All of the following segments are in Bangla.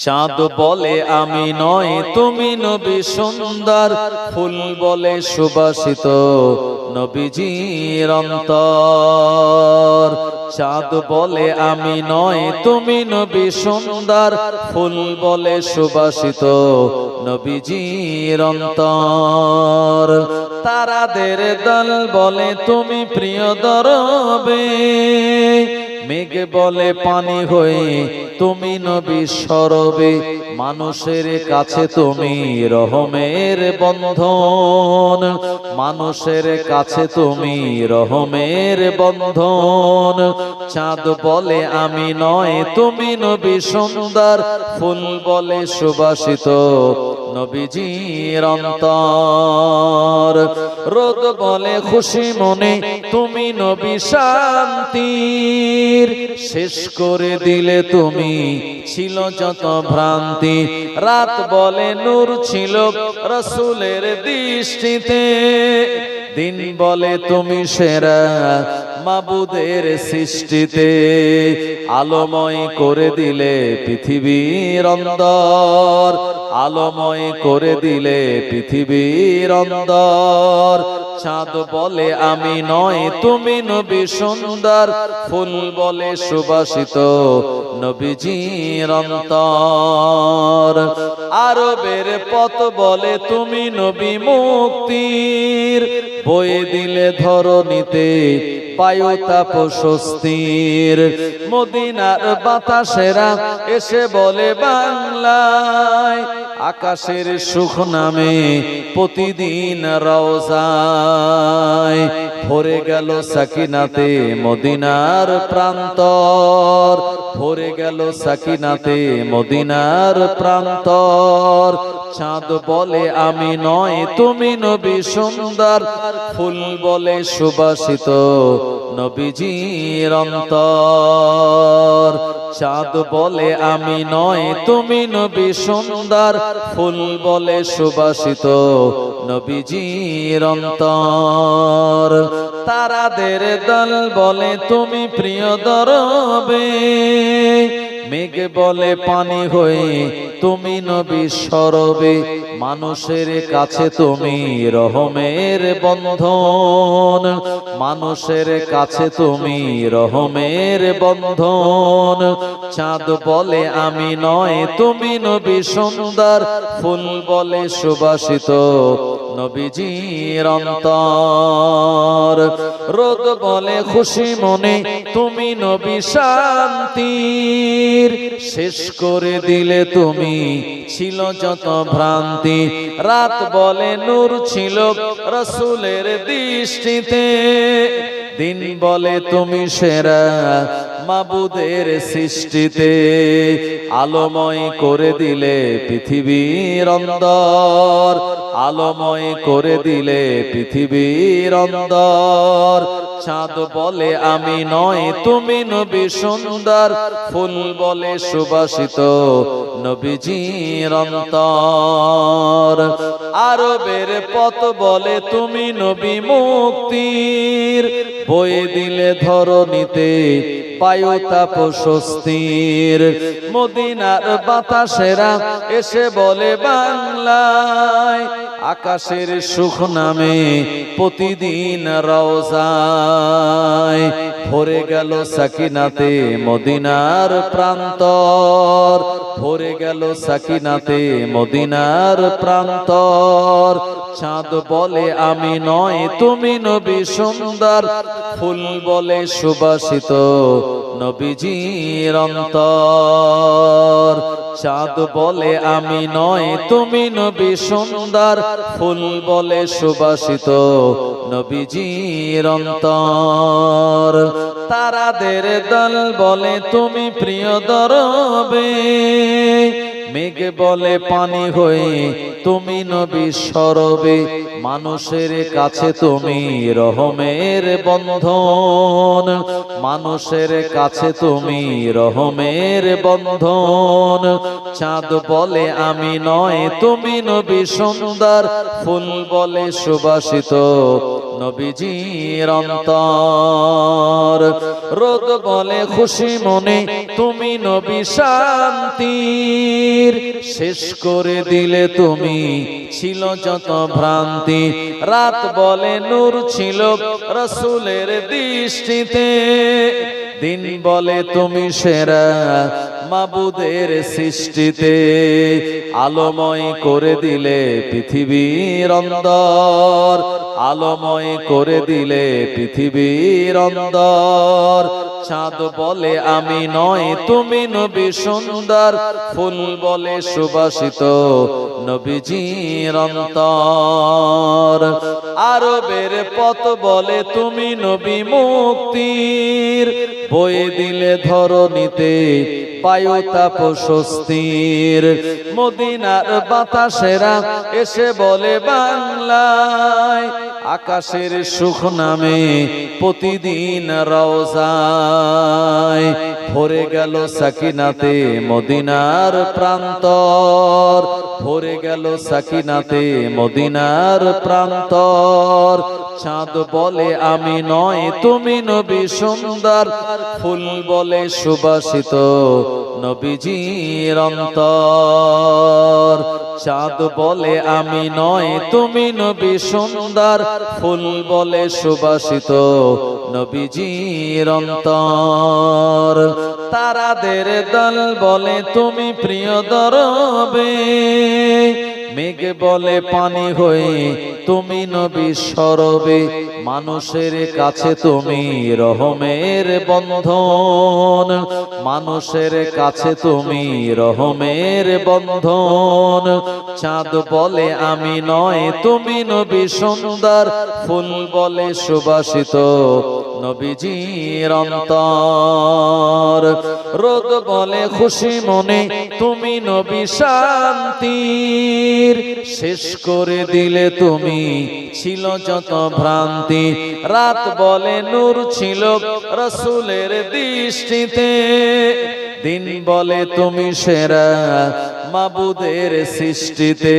চাঁদ বলে আমি নয় তুমি নবী সুন্দর, ফুল বলে সুবাসিত নবীজির অন্তর। চাঁদ বলে আমি নয় তুমি নবী সুন্দর, ফুল বলে সুবাসিত নবীজির অন্তর। তারাদের দল বলে তুমি প্রিয় দরবে, মেঘ বলে পানি হয়ে তুমি নবী সরবে। মানুষের কাছে তুমি রহমের বন্ধন, মানুষের কাছে তুমি রহমের বন্ধন। চাঁদ বলে আমি নয় তুমি নবী সুন্দর, ফুল বলে সুবাসিত নবীজির অন্তর। রোদ বলে খুশি মনে তুমি নবী শান্তির, শেষ করে দিলে তুমি ছিল যত ভ্রান্তি। রাত বলে নূর ছিল রাসূলের দৃষ্টিতে, দিন বলে তুমি সেরা মাবুদের সৃষ্টিতে। আলোময় করে দিলে পৃথিবীর অন্দর, আলোময় করে দিলে পৃথিবীর অন্দর। চাঁদ বলে আমি নয় তুমি নবী সুন্দর, ফুল বলে সুবাসিত নবীজির অন্তর। আরবের পথ বলে তুমি নবী মুক্তির, বয়ে দিলে ধরণীতে বায়ু তাপ স্বস্তির। মদিনার বাতাসেরা এসে বলে বাংলায়, আকাশের সুখ নামে প্রতিদিন রওজায়। ভরে গেল সাকিনাতে মদিনার প্রান্তর, ভরে গেল সাকিনাতে মদিনার প্রান্তর। চাঁদ বলে আমি নয় তুমি নবী সুন্দর, ফুল বলে সুবাসিত নবীজির অন্তর। চাঁদ বলে আমি নয় তুমি নবী সুন্দর, ফুল বলে সুবাসিত নবীজির অন্তর। তারাদের দল বলে তুমি প্রিয় দরবে, মেঘ বলে পানি হয়ে তুমি নবী সরবে। মানুষের কাছে তুমি রহমের বন্ধন, মানুষের কাছে তুমি রহমের বন্ধন। চাঁদ বলে আমি নয় তুমি নবী সুন্দর, ফুল বলে সুবাসিত নবীজির অন্তর। রোদ বলে খুশি মনে তুমি নবী শান্তির, শেষ করে দিলে তুমি ছিল যত ভ্রান্তি। রাত বলে নূর ছিল রাসূলের দৃষ্টিতে, দিন বলে তুমি সেরা মাবুদের সৃষ্টিতে। আলোময় করে দিলে পৃথিবীর অন্দর, আলোময় করে দিলে পৃথিবীর অন্দর। চাঁদ বলে আমি নয় তুমি নবী সুন্দর, ফুল বলে সুবাসিত নবীজির অন্তর। আরবের পথ বলে তুমি নবী মুক্তির, বয়ে দিলে ধরণীতে বায়ু তাপ স্বস্তির। মদিনার বাতাসেরা এসে বলে বাংলায়, আকাশের সুখ নামে প্রতিদিন রওজায়। ভরে গেল সাকিনাতে মদিনার প্রান্তর, ভরে গেল সাকিনাতে মদিনার প্রান্তর। চাঁদ বলে আমি নয় তুমি নবী সুন্দর, ফুল বলে সুবাসিত নবীজির অন্তর। চাঁদ বলে আমি নয় তুমি নবী সুন্দর, ফুল বলে সুবাসিত নবীজির অন্তর। তারাদের দল বলে তুমি প্রিয় দরবে, মেঘ বলে পানি হয়ে তুমি নবী সরবে। মানুষের কাছে তুমি রহমের বন্ধন, মানুষের কাছে তুমি রহমের বন্ধন। চাঁদ বলে আমি নয় তুমি নবী সুন্দর, ফুল বলে সুবাসিত নবীজির অন্তর। রোদ বলে খুশি মনে তুমি নবী শান্তির, শেষ করে দিলে তুমি ছিল যত ভ্রান্তি। রাত বলে নূর ছিল রাসূলের দৃষ্টিতে, দিন বলে তুমি সেরা মাবুদের সৃষ্টিতে। আলোময় করে দিলে পৃথিবীর অন্দর, আলোময় করে দিলে পৃথিবীর অন্দর। চাঁদ বলে আমি নয় তুমি নবী সুন্দর, ফুল বলে সুবাসিত নবীজির অন্তর। আরবের পথ বলে তুমি নবী মুক্তির, বয়ে দিলে ধরণীতে বায়ুতাপ স্বস্তির। মদিনার বাতাসেরা এসে বলে বাংলায়, আকাশের সুখ নামে প্রতিদিন রওজায়। ভরে গেল সাকিনাতে মদিনার প্রান্তর, ভরে গেল সাকিনাতে মদিনার প্রান্তর। চাঁদ বলে আমি নয় তুমি নবী সুন্দর, ফুল বলে সুবাসিত নবীজির অন্তর। চাঁদ বলে আমি নয় তুমি নবী সুন্দর, ফুল বলে সুবাসিত নবীজির অন্তর। তারাদের দল বলে তুমি প্রিয় দরবে, মেঘ বলে পানি হয়ে তুমি নবী সরবে। মানুষের কাছে তুমি রহমের বন্ধন, মানুষের কাছে তুমি রহমের বন্ধন। চাঁদ বলে আমি নয় তুমি নবী সুন্দর, ফুল বলে সুবাসিত নবীজির অন্তর। রোদ বলে খুশি মনে তুমি নবী শান্তির, শেষ করে দিলে তুমি ছিল যত ভ্রান্তি। রাত বলে নূর ছিল রাসূলের দৃষ্টিতে, দিন বলে তুমি সেরা মাবুদের সৃষ্টিতে।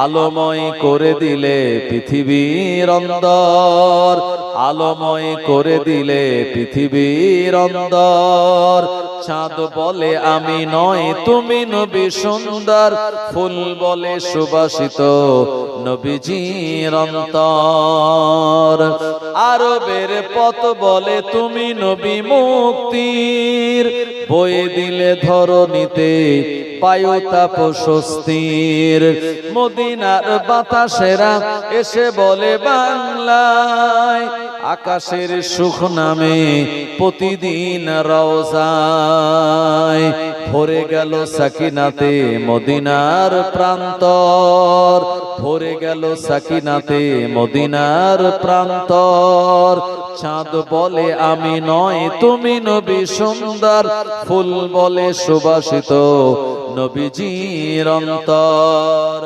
আলোময় করে দিলে পৃথিবীর অন্দর, আলোময় করে দিলে পৃথিবীর অন্দর। চাঁদ বলে আমি নয় তুমি নবী সুন্দর, ফুল বলে সুবাসিত নবীজির অন্তর। আরবের পথ বলে তুমি নবী মুক্তির, বয়ে দিলে ধরণীতে বায়ুতাপ স্বস্তির। মদিনার বাতাসেরা এসে বলে বাংলায়, আকাশের সুখ নামে প্রতিদিন রওজায়। ভরে গেল সাকিনাতে মদিনার প্রান্তর, ভরে গেল সাকিনাতে মদিনার প্রান্তর। চাঁদ বলে আমি নয় তুমি নবী সুন্দর, ফুল বলে সুবাসিত নবীজির অন্তর।